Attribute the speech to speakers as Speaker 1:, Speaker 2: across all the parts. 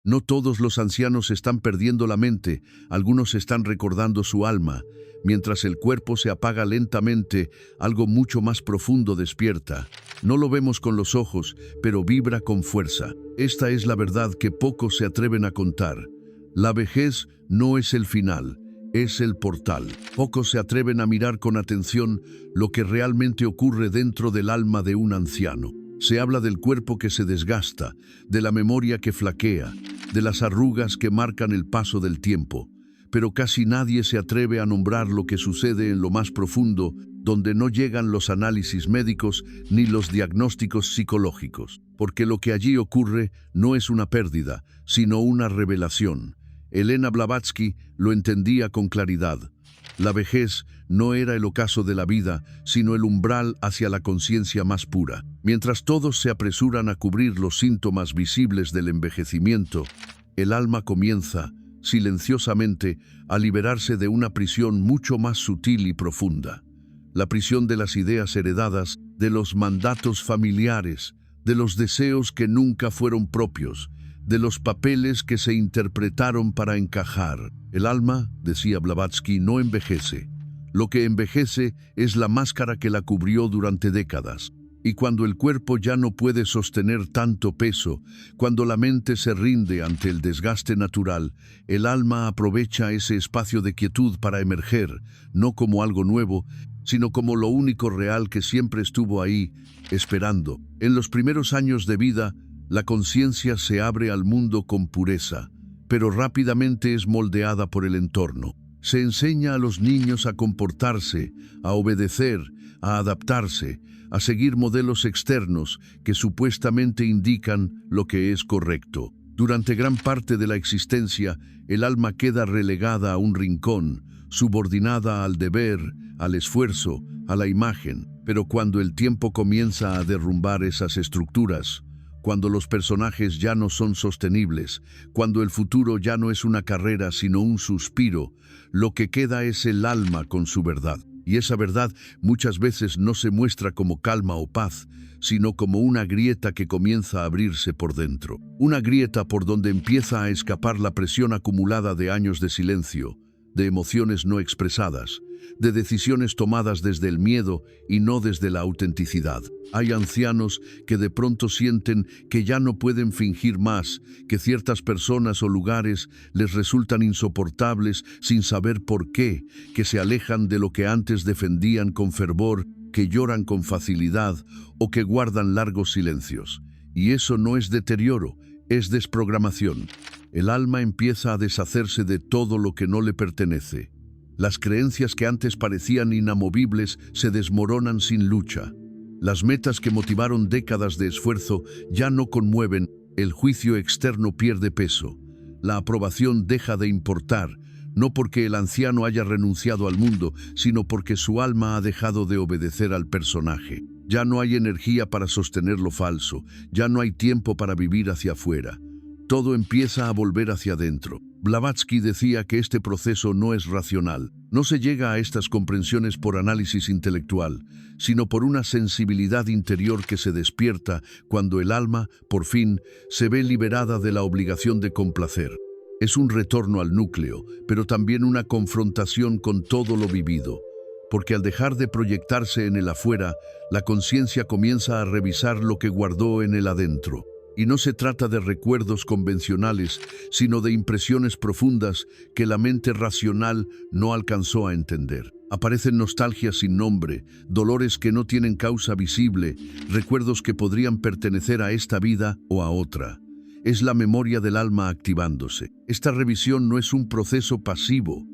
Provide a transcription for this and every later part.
Speaker 1: No todos los ancianos están perdiendo la mente, algunos están recordando su alma. Mientras el cuerpo se apaga lentamente, algo mucho más profundo despierta. No lo vemos con los ojos, pero vibra con fuerza. Esta es la verdad que pocos se atreven a contar. La vejez no es el final, es el portal. Pocos se atreven a mirar con atención lo que realmente ocurre dentro del alma de un anciano. Se habla del cuerpo que se desgasta, de la memoria que flaquea, de las arrugas que marcan el paso del tiempo, pero casi nadie se atreve a nombrar lo que sucede en lo más profundo, donde no llegan los análisis médicos ni los diagnósticos psicológicos, porque lo que allí ocurre no es una pérdida, sino una revelación. Elena Blavatsky lo entendía con claridad. La vejez no era el ocaso de la vida, sino el umbral hacia la conciencia más pura. Mientras todos se apresuran a cubrir los síntomas visibles del envejecimiento, el alma comienza, silenciosamente, a liberarse de una prisión mucho más sutil y profunda. La prisión de las ideas heredadas, de los mandatos familiares, de los deseos que nunca fueron propios, de los papeles que se interpretaron para encajar. El alma, decía Blavatsky, no envejece. Lo que envejece es la máscara que la cubrió durante décadas. Y cuando el cuerpo ya no puede sostener tanto peso, cuando la mente se rinde ante el desgaste natural, el alma aprovecha ese espacio de quietud para emerger, no como algo nuevo, sino como lo único real que siempre estuvo ahí, esperando. En los primeros años de vida, la conciencia se abre al mundo con pureza, pero rápidamente es moldeada por el entorno. Se enseña a los niños a comportarse, a obedecer, a adaptarse, a seguir modelos externos que supuestamente indican lo que es correcto. Durante gran parte de la existencia, el alma queda relegada a un rincón, subordinada al deber, al esfuerzo, a la imagen. Pero cuando el tiempo comienza a derrumbar esas estructuras, cuando los personajes ya no son sostenibles, cuando el futuro ya no es una carrera sino un suspiro, lo que queda es el alma con su verdad. Y esa verdad muchas veces no se muestra como calma o paz, sino como una grieta que comienza a abrirse por dentro. Una grieta por donde empieza a escapar la presión acumulada de años de silencio, de emociones no expresadas, de decisiones tomadas desde el miedo y no desde la autenticidad. Hay ancianos que de pronto sienten que ya no pueden fingir más, que ciertas personas o lugares les resultan insoportables sin saber por qué, que se alejan de lo que antes defendían con fervor, que lloran con facilidad o que guardan largos silencios. Y eso no es deterioro, es desprogramación. El alma empieza a deshacerse de todo lo que no le pertenece. Las creencias que antes parecían inamovibles se desmoronan sin lucha. Las metas que motivaron décadas de esfuerzo ya no conmueven, el juicio externo pierde peso. La aprobación deja de importar, no porque el anciano haya renunciado al mundo, sino porque su alma ha dejado de obedecer al personaje. Ya no hay energía para sostener lo falso, ya no hay tiempo para vivir hacia afuera. Todo empieza a volver hacia adentro. Blavatsky decía que este proceso no es racional. No se llega a estas comprensiones por análisis intelectual, sino por una sensibilidad interior que se despierta cuando el alma, por fin, se ve liberada de la obligación de complacer. Es un retorno al núcleo, pero también una confrontación con todo lo vivido. Porque al dejar de proyectarse en el afuera, la conciencia comienza a revisar lo que guardó en el adentro. Y no se trata de recuerdos convencionales, sino de impresiones profundas que la mente racional no alcanzó a entender. Aparecen nostalgias sin nombre, dolores que no tienen causa visible, recuerdos que podrían pertenecer a esta vida o a otra. Es la memoria del alma activándose. Esta revisión no es un proceso pasivo.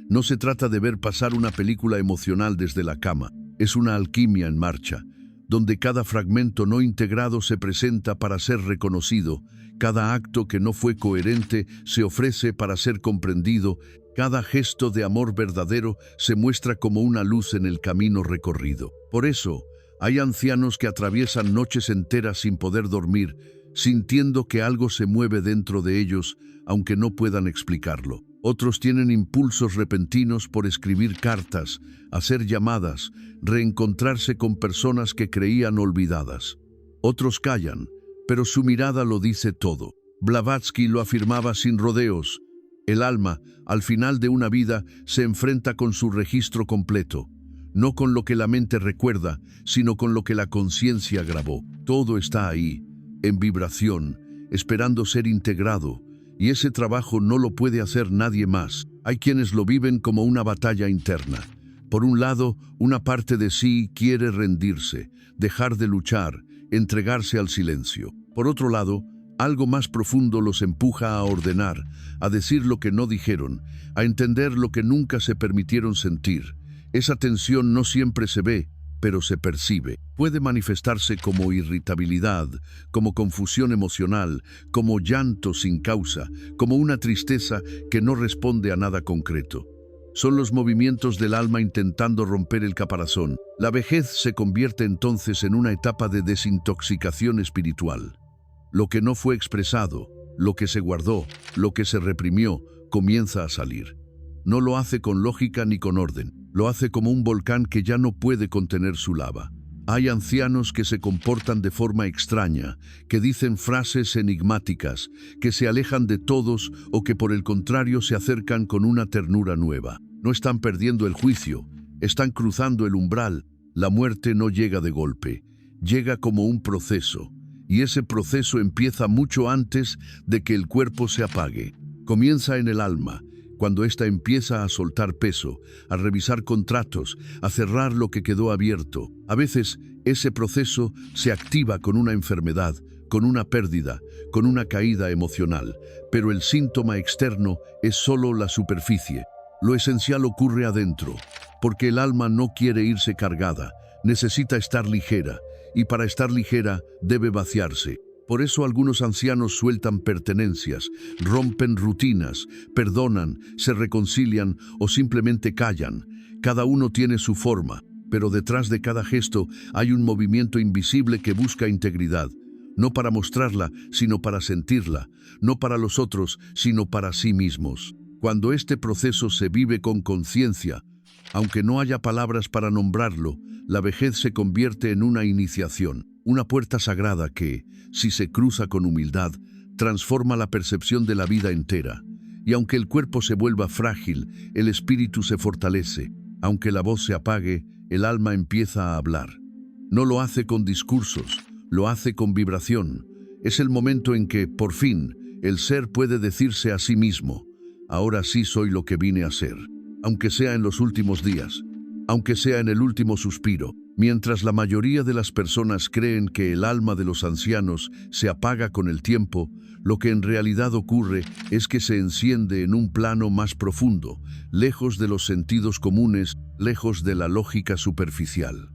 Speaker 1: No se trata de ver pasar una película emocional desde la cama. Es una alquimia en marcha, donde cada fragmento no integrado se presenta para ser reconocido, cada acto que no fue coherente se ofrece para ser comprendido, cada gesto de amor verdadero se muestra como una luz en el camino recorrido. Por eso, hay ancianos que atraviesan noches enteras sin poder dormir, sintiendo que algo se mueve dentro de ellos, aunque no puedan explicarlo. Otros tienen impulsos repentinos por escribir cartas, hacer llamadas, reencontrarse con personas que creían olvidadas. Otros callan, pero su mirada lo dice todo. Blavatsky lo afirmaba sin rodeos. El alma, al final de una vida, se enfrenta con su registro completo, no con lo que la mente recuerda, sino con lo que la conciencia grabó. Todo está ahí, en vibración, esperando ser integrado, y ese trabajo no lo puede hacer nadie más. Hay quienes lo viven como una batalla interna. Por un lado, una parte de sí quiere rendirse, dejar de luchar, entregarse al silencio. Por otro lado, algo más profundo los empuja a ordenar, a decir lo que no dijeron, a entender lo que nunca se permitieron sentir. Esa tensión no siempre se ve, pero se percibe. Puede manifestarse como irritabilidad, como confusión emocional, como llanto sin causa, como una tristeza que no responde a nada concreto. Son los movimientos del alma intentando romper el caparazón. La vejez se convierte entonces en una etapa de desintoxicación espiritual. Lo que no fue expresado, lo que se guardó, lo que se reprimió, comienza a salir. No lo hace con lógica ni con orden, lo hace como un volcán que ya no puede contener su lava. Hay ancianos que se comportan de forma extraña, que dicen frases enigmáticas, que se alejan de todos o que por el contrario se acercan con una ternura nueva. No están perdiendo el juicio, están cruzando el umbral. La muerte no llega de golpe, llega como un proceso. Y ese proceso empieza mucho antes de que el cuerpo se apague. Comienza en el alma, cuando ésta empieza a soltar peso, a revisar contratos, a cerrar lo que quedó abierto. A veces, ese proceso se activa con una enfermedad, con una pérdida, con una caída emocional, pero el síntoma externo es solo la superficie. Lo esencial ocurre adentro, porque el alma no quiere irse cargada, necesita estar ligera, y para estar ligera debe vaciarse. Por eso algunos ancianos sueltan pertenencias, rompen rutinas, perdonan, se reconcilian o simplemente callan. Cada uno tiene su forma, pero detrás de cada gesto hay un movimiento invisible que busca integridad, no para mostrarla, sino para sentirla, no para los otros, sino para sí mismos. Cuando este proceso se vive con conciencia, aunque no haya palabras para nombrarlo, la vejez se convierte en una iniciación, una puerta sagrada que, si se cruza con humildad, transforma la percepción de la vida entera. Y aunque el cuerpo se vuelva frágil, el espíritu se fortalece. Aunque la voz se apague, el alma empieza a hablar. No lo hace con discursos, lo hace con vibración. Es el momento en que, por fin, el ser puede decirse a sí mismo: ahora sí soy lo que vine a ser. Aunque sea en los últimos días, aunque sea en el último suspiro. Mientras la mayoría de las personas creen que el alma de los ancianos se apaga con el tiempo, lo que en realidad ocurre es que se enciende en un plano más profundo, lejos de los sentidos comunes, lejos de la lógica superficial.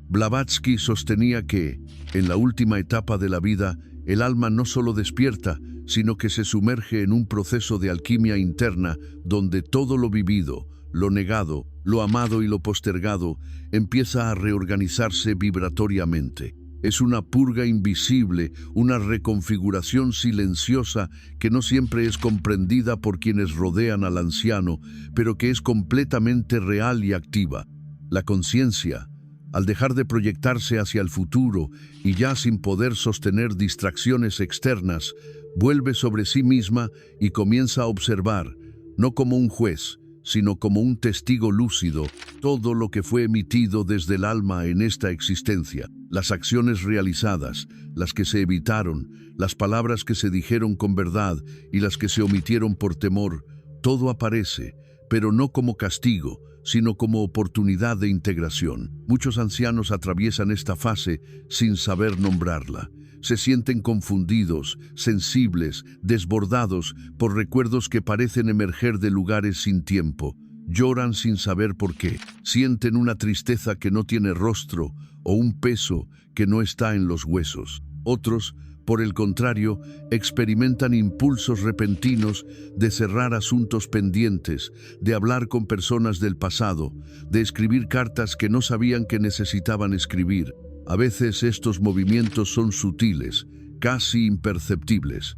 Speaker 1: Blavatsky sostenía que, en la última etapa de la vida, el alma no solo despierta, sino que se sumerge en un proceso de alquimia interna donde todo lo vivido, lo negado, lo amado y lo postergado empieza a reorganizarse vibratoriamente. Es una purga invisible, una reconfiguración silenciosa que no siempre es comprendida por quienes rodean al anciano, pero que es completamente real y activa. La conciencia, al dejar de proyectarse hacia el futuro y ya sin poder sostener distracciones externas, vuelve sobre sí misma y comienza a observar, no como un juez, sino como un testigo lúcido, todo lo que fue emitido desde el alma en esta existencia, las acciones realizadas, las que se evitaron, las palabras que se dijeron con verdad y las que se omitieron por temor. Todo aparece, pero no como castigo, sino como oportunidad de integración. Muchos ancianos atraviesan esta fase sin saber nombrarla. Se sienten confundidos, sensibles, desbordados por recuerdos que parecen emerger de lugares sin tiempo. Lloran sin saber por qué. Sienten una tristeza que no tiene rostro o un peso que no está en los huesos. Otros, por el contrario, experimentan impulsos repentinos de cerrar asuntos pendientes, de hablar con personas del pasado, de escribir cartas que no sabían que necesitaban escribir. A veces estos movimientos son sutiles, casi imperceptibles.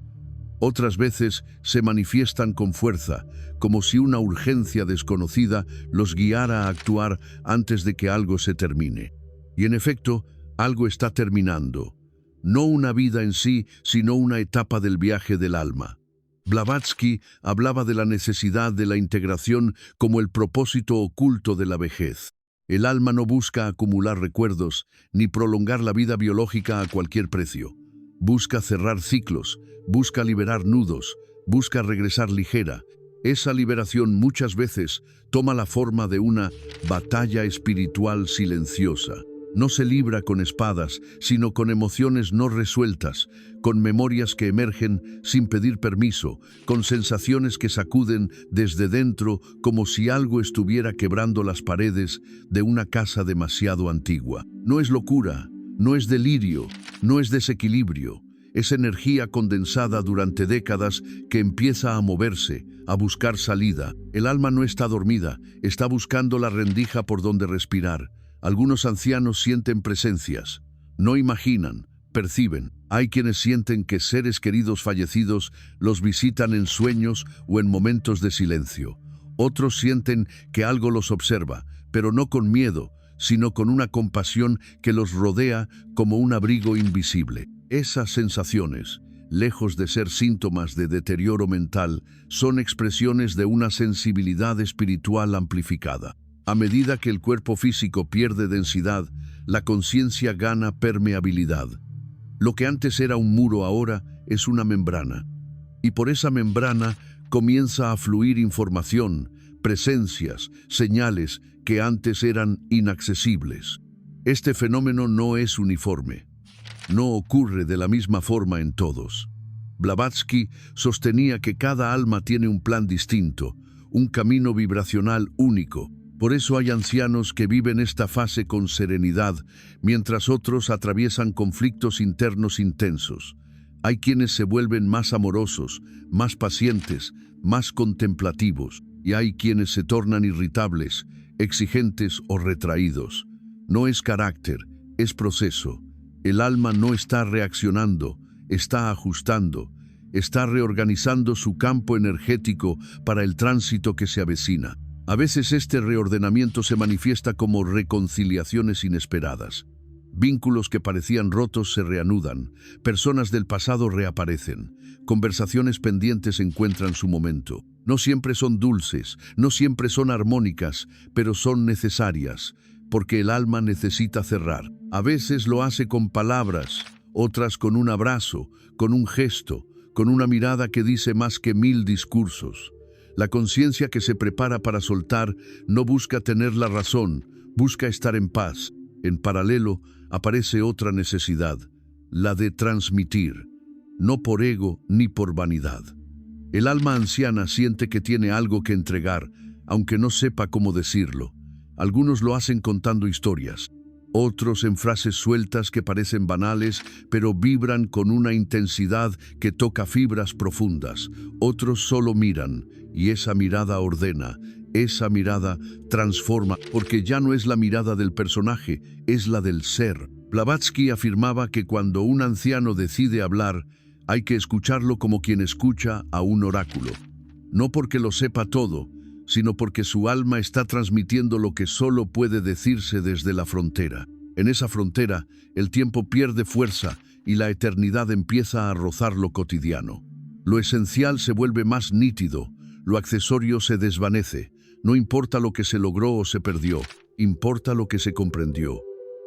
Speaker 1: Otras veces se manifiestan con fuerza, como si una urgencia desconocida los guiara a actuar antes de que algo se termine. Y en efecto, algo está terminando. no una vida en sí, sino una etapa del viaje del alma. Blavatsky hablaba de la necesidad de la integración como el propósito oculto de la vejez. El alma no busca acumular recuerdos ni prolongar la vida biológica a cualquier precio. Busca cerrar ciclos, busca liberar nudos, busca regresar ligera. Esa liberación muchas veces toma la forma de una batalla espiritual silenciosa. No se libra con espadas, sino con emociones no resueltas, con memorias que emergen sin pedir permiso, con sensaciones que sacuden desde dentro como si algo estuviera quebrando las paredes de una casa demasiado antigua. No es locura, no es delirio, no es desequilibrio. Es energía condensada durante décadas que empieza a moverse, a buscar salida. El alma no está dormida, está buscando la rendija por donde respirar. Algunos ancianos sienten presencias, no imaginan, perciben. Hay quienes sienten que seres queridos fallecidos los visitan en sueños o en momentos de silencio. Otros sienten que algo los observa, pero no con miedo, sino con una compasión que los rodea como un abrigo invisible. Esas sensaciones, lejos de ser síntomas de deterioro mental, son expresiones de una sensibilidad espiritual amplificada. A medida que el cuerpo físico pierde densidad, la conciencia gana permeabilidad. Lo que antes era un muro ahora es una membrana. Y por esa membrana comienza a fluir información, presencias, señales que antes eran inaccesibles. Este fenómeno no es uniforme. No ocurre de la misma forma en todos. Blavatsky sostenía que cada alma tiene un plan distinto, un camino vibracional único. Por eso hay ancianos que viven esta fase con serenidad, mientras otros atraviesan conflictos internos intensos. Hay quienes se vuelven más amorosos, más pacientes, más contemplativos, y hay quienes se tornan irritables, exigentes o retraídos. No es carácter, es proceso. El alma no está reaccionando, está ajustando, está reorganizando su campo energético para el tránsito que se avecina. A veces este reordenamiento se manifiesta como reconciliaciones inesperadas. Vínculos que parecían rotos se reanudan, personas del pasado reaparecen, conversaciones pendientes encuentran su momento. No siempre son dulces, no siempre son armónicas, pero son necesarias, porque el alma necesita cerrar. A veces lo hace con palabras, otras con un abrazo, con un gesto, con una mirada que dice más que 1000 discursos. La conciencia que se prepara para soltar no busca tener la razón, busca estar en paz. En paralelo, aparece otra necesidad, la de transmitir, no por ego ni por vanidad. El alma anciana siente que tiene algo que entregar, aunque no sepa cómo decirlo. Algunos lo hacen contando historias, otros en frases sueltas que parecen banales, pero vibran con una intensidad que toca fibras profundas. Otros solo miran, y esa mirada ordena, esa mirada transforma, porque ya no es la mirada del personaje, es la del ser. Blavatsky afirmaba que cuando un anciano decide hablar, hay que escucharlo como quien escucha a un oráculo. No porque lo sepa todo, sino porque su alma está transmitiendo lo que solo puede decirse desde la frontera. En esa frontera, el tiempo pierde fuerza y la eternidad empieza a rozar lo cotidiano. Lo esencial se vuelve más nítido, lo accesorio se desvanece. No importa lo que se logró o se perdió, importa lo que se comprendió.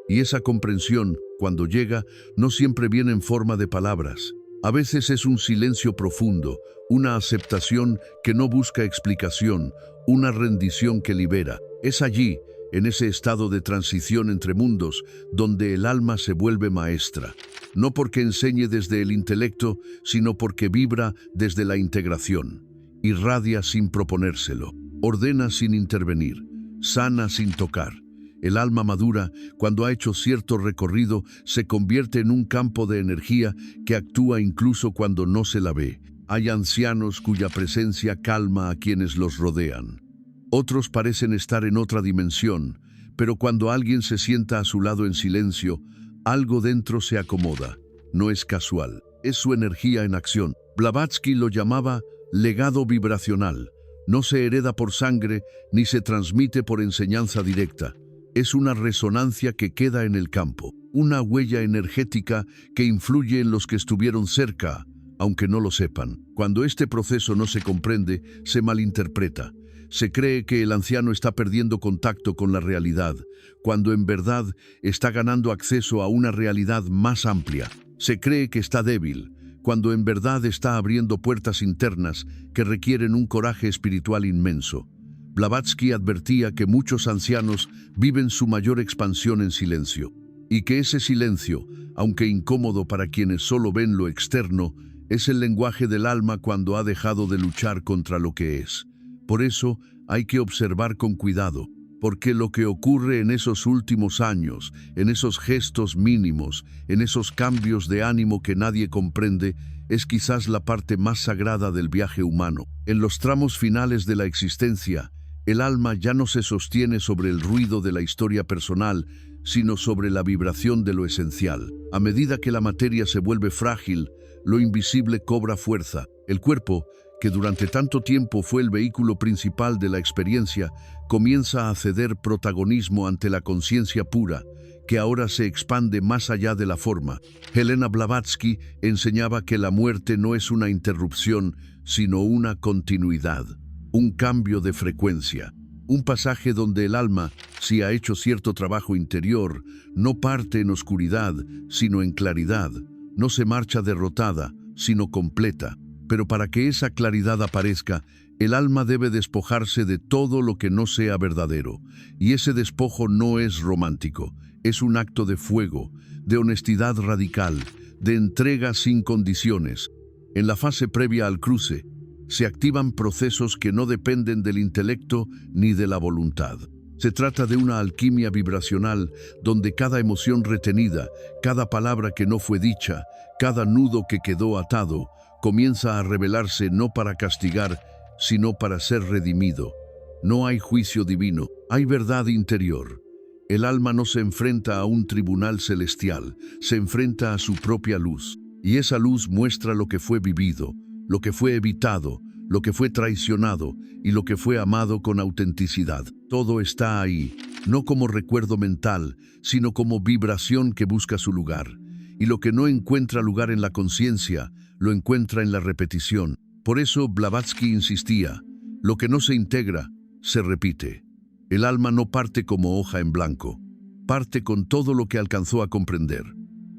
Speaker 1: Y esa comprensión, cuando llega, no siempre viene en forma de palabras. A veces es un silencio profundo, una aceptación que no busca explicación, una rendición que libera. Es allí, en ese estado de transición entre mundos, donde el alma se vuelve maestra. No porque enseñe desde el intelecto, sino porque vibra desde la integración. Irradia sin proponérselo, ordena sin intervenir, sana sin tocar. El alma madura, cuando ha hecho cierto recorrido, se convierte en un campo de energía que actúa incluso cuando no se la ve. Hay ancianos cuya presencia calma a quienes los rodean. Otros parecen estar en otra dimensión, pero cuando alguien se sienta a su lado en silencio, algo dentro se acomoda. No es casual, es su energía en acción. Blavatsky lo llamaba legado vibracional. No se hereda por sangre ni se transmite por enseñanza directa. Es una resonancia que queda en el campo, una huella energética que influye en los que estuvieron cerca, aunque no lo sepan. Cuando este proceso no se comprende, se malinterpreta. Se cree que el anciano está perdiendo contacto con la realidad, cuando en verdad está ganando acceso a una realidad más amplia. Se cree que está débil, cuando en verdad está abriendo puertas internas que requieren un coraje espiritual inmenso. Blavatsky advertía que muchos ancianos viven su mayor expansión en silencio, y que ese silencio, aunque incómodo para quienes solo ven lo externo, es el lenguaje del alma cuando ha dejado de luchar contra lo que es. Por eso hay que observar con cuidado, porque lo que ocurre en esos últimos años, en esos gestos mínimos, en esos cambios de ánimo que nadie comprende, es quizás la parte más sagrada del viaje humano. En los tramos finales de la existencia, el alma ya no se sostiene sobre el ruido de la historia personal, sino sobre la vibración de lo esencial. A medida que la materia se vuelve frágil, lo invisible cobra fuerza. El cuerpo, que durante tanto tiempo fue el vehículo principal de la experiencia, comienza a ceder protagonismo ante la conciencia pura, que ahora se expande más allá de la forma. Helena Blavatsky enseñaba que la muerte no es una interrupción, sino una continuidad, un cambio de frecuencia, un pasaje donde el alma, si ha hecho cierto trabajo interior, no parte en oscuridad, sino en claridad, no se marcha derrotada, sino completa. Pero para que esa claridad aparezca, el alma debe despojarse de todo lo que no sea verdadero. Y ese despojo no es romántico, es un acto de fuego, de honestidad radical, de entrega sin condiciones. En la fase previa al cruce, se activan procesos que no dependen del intelecto ni de la voluntad. Se trata de una alquimia vibracional donde cada emoción retenida, cada palabra que no fue dicha, cada nudo que quedó atado, comienza a revelarse no para castigar, sino para ser redimido. No hay juicio divino, hay verdad interior. El alma no se enfrenta a un tribunal celestial, se enfrenta a su propia luz. Y esa luz muestra lo que fue vivido, lo que fue evitado, lo que fue traicionado y lo que fue amado con autenticidad. Todo está ahí, no como recuerdo mental, sino como vibración que busca su lugar. Y lo que no encuentra lugar en la conciencia, lo encuentra en la repetición. Por eso Blavatsky insistía, lo que no se integra, se repite. El alma no parte como hoja en blanco, parte con todo lo que alcanzó a comprender.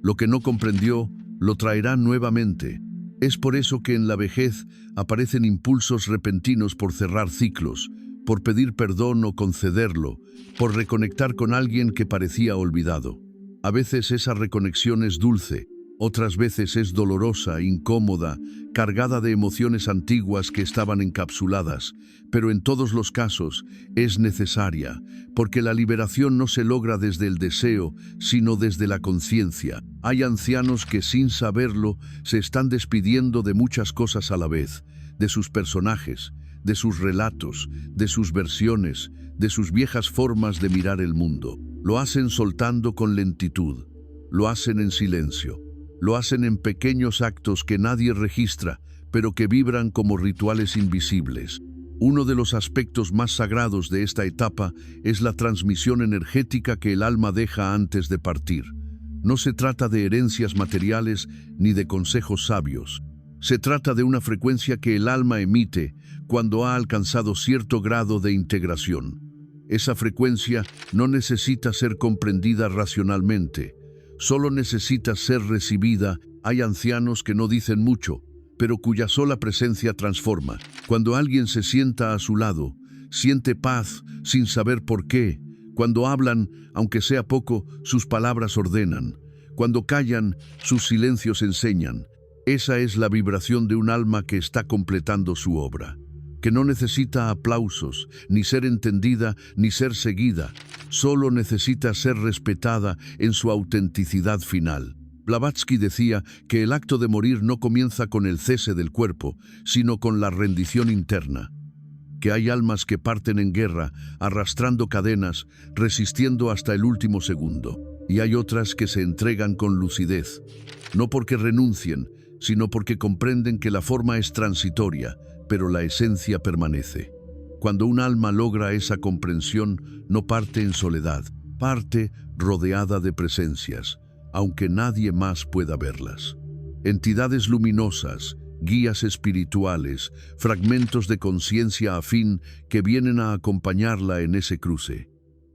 Speaker 1: Lo que no comprendió, lo traerá nuevamente. Es por eso que en la vejez aparecen impulsos repentinos por cerrar ciclos, por pedir perdón o concederlo, por reconectar con alguien que parecía olvidado. A veces esa reconexión es dulce, otras veces es dolorosa, incómoda, cargada de emociones antiguas que estaban encapsuladas, pero en todos los casos es necesaria, porque la liberación no se logra desde el deseo, sino desde la conciencia. Hay ancianos que sin saberlo se están despidiendo de muchas cosas a la vez, de sus personajes, de sus relatos, de sus versiones, de sus viejas formas de mirar el mundo. Lo hacen soltando con lentitud, lo hacen en silencio. Lo hacen en pequeños actos que nadie registra, pero que vibran como rituales invisibles. Uno de los aspectos más sagrados de esta etapa es la transmisión energética que el alma deja antes de partir. No se trata de herencias materiales ni de consejos sabios. Se trata de una frecuencia que el alma emite cuando ha alcanzado cierto grado de integración. Esa frecuencia no necesita ser comprendida racionalmente. Solo necesita ser recibida. Hay ancianos que no dicen mucho, pero cuya sola presencia transforma. Cuando alguien se sienta a su lado, siente paz sin saber por qué. Cuando hablan, aunque sea poco, sus palabras ordenan. Cuando callan, sus silencios enseñan. Esa es la vibración de un alma que está completando su obra, que no necesita aplausos, ni ser entendida, ni ser seguida. Solo necesita ser respetada en su autenticidad final. Blavatsky decía que el acto de morir no comienza con el cese del cuerpo, sino con la rendición interna. Que hay almas que parten en guerra, arrastrando cadenas, resistiendo hasta el último segundo. Y hay otras que se entregan con lucidez, no porque renuncien, sino porque comprenden que la forma es transitoria, pero la esencia permanece. Cuando un alma logra esa comprensión, no parte en soledad, aparte, rodeada de presencias, aunque nadie más pueda verlas. Entidades luminosas, guías espirituales, fragmentos de conciencia afín que vienen a acompañarla en ese cruce.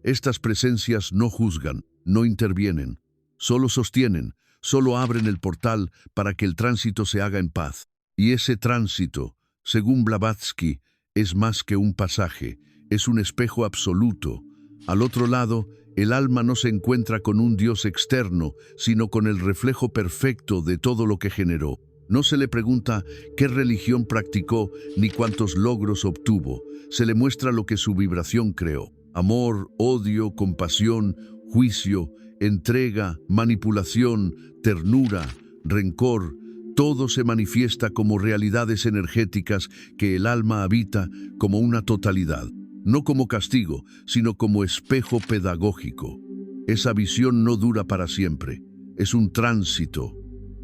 Speaker 1: Estas presencias no juzgan, no intervienen, solo sostienen, solo abren el portal para que el tránsito se haga en paz. Y ese tránsito, según Blavatsky, es más que un pasaje, es un espejo absoluto. Al otro lado, el alma no se encuentra con un Dios externo, sino con el reflejo perfecto de todo lo que generó. No se le pregunta qué religión practicó ni cuántos logros obtuvo. Se le muestra lo que su vibración creó. Amor, odio, compasión, juicio, entrega, manipulación, ternura, rencor. Todo se manifiesta como realidades energéticas que el alma habita como una totalidad. No como castigo, sino como espejo pedagógico. Esa visión no dura para siempre, es un tránsito,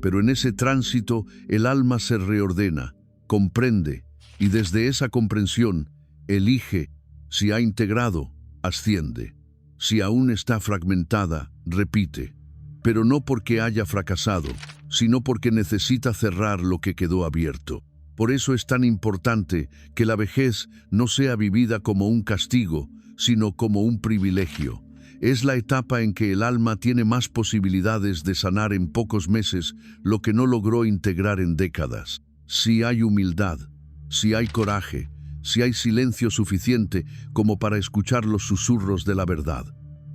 Speaker 1: pero en ese tránsito el alma se reordena, comprende, y desde esa comprensión elige. Si ha integrado, asciende. Si aún está fragmentada, repite, pero no porque haya fracasado, sino porque necesita cerrar lo que quedó abierto. Por eso es tan importante que la vejez no sea vivida como un castigo, sino como un privilegio. Es la etapa en que el alma tiene más posibilidades de sanar en pocos meses lo que no logró integrar en décadas. Si hay humildad, si hay coraje, si hay silencio suficiente como para escuchar los susurros de la verdad.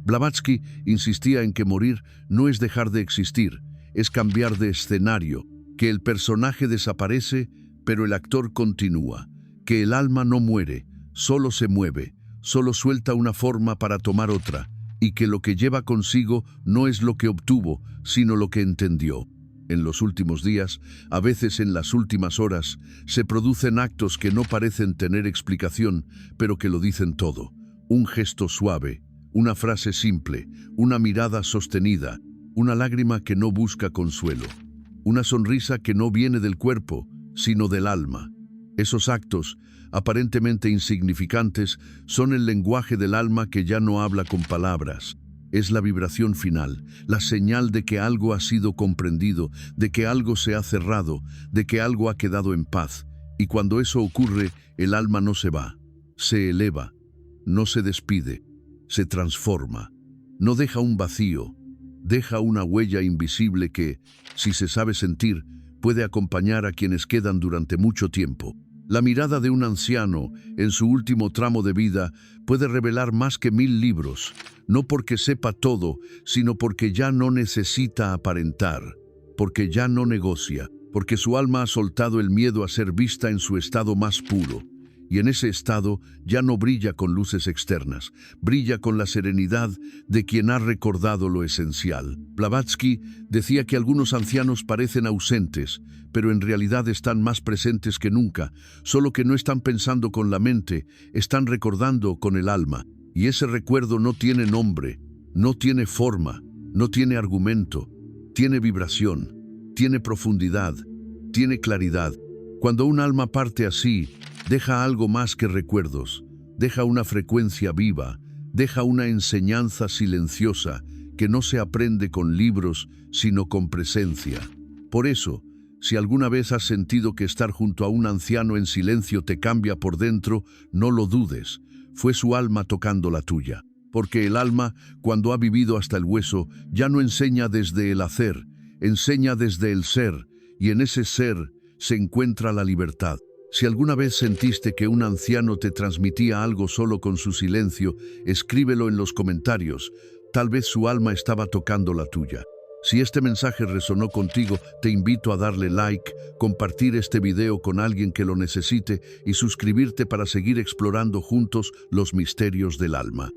Speaker 1: Blavatsky insistía en que morir no es dejar de existir, es cambiar de escenario, que el personaje desaparece, pero el actor continúa, que el alma no muere, solo se mueve, solo suelta una forma para tomar otra, y que lo que lleva consigo no es lo que obtuvo, sino lo que entendió. En los últimos días, a veces en las últimas horas, se producen actos que no parecen tener explicación, pero que lo dicen todo. Un gesto suave, una frase simple, una mirada sostenida, una lágrima que no busca consuelo, una sonrisa que no viene del cuerpo, sino del alma. Esos actos, aparentemente insignificantes, son el lenguaje del alma que ya no habla con palabras. Es la vibración final, la señal de que algo ha sido comprendido, de que algo se ha cerrado, de que algo ha quedado en paz. Y cuando eso ocurre, el alma no se va, se eleva, no se despide, se transforma. No deja un vacío, deja una huella invisible que, si se sabe sentir, puede acompañar a quienes quedan durante mucho tiempo. La mirada de un anciano en su último tramo de vida puede revelar más que 1000 libros, no porque sepa todo, sino porque ya no necesita aparentar, porque ya no negocia, porque su alma ha soltado el miedo a ser vista en su estado más puro. Y en ese estado ya no brilla con luces externas, brilla con la serenidad de quien ha recordado lo esencial. Blavatsky decía que algunos ancianos parecen ausentes, pero en realidad están más presentes que nunca, solo que no están pensando con la mente, están recordando con el alma. Y ese recuerdo no tiene nombre, no tiene forma, no tiene argumento, tiene vibración, tiene profundidad, tiene claridad. Cuando un alma parte así, deja algo más que recuerdos, deja una frecuencia viva, deja una enseñanza silenciosa que no se aprende con libros, sino con presencia. Por eso, si alguna vez has sentido que estar junto a un anciano en silencio te cambia por dentro, no lo dudes, fue su alma tocando la tuya. Porque el alma, cuando ha vivido hasta el hueso, ya no enseña desde el hacer, enseña desde el ser, y en ese ser se encuentra la libertad. Si alguna vez sentiste que un anciano te transmitía algo solo con su silencio, escríbelo en los comentarios. Tal vez su alma estaba tocando la tuya. Si este mensaje resonó contigo, te invito a darle like, compartir este video con alguien que lo necesite y suscribirte para seguir explorando juntos los misterios del alma.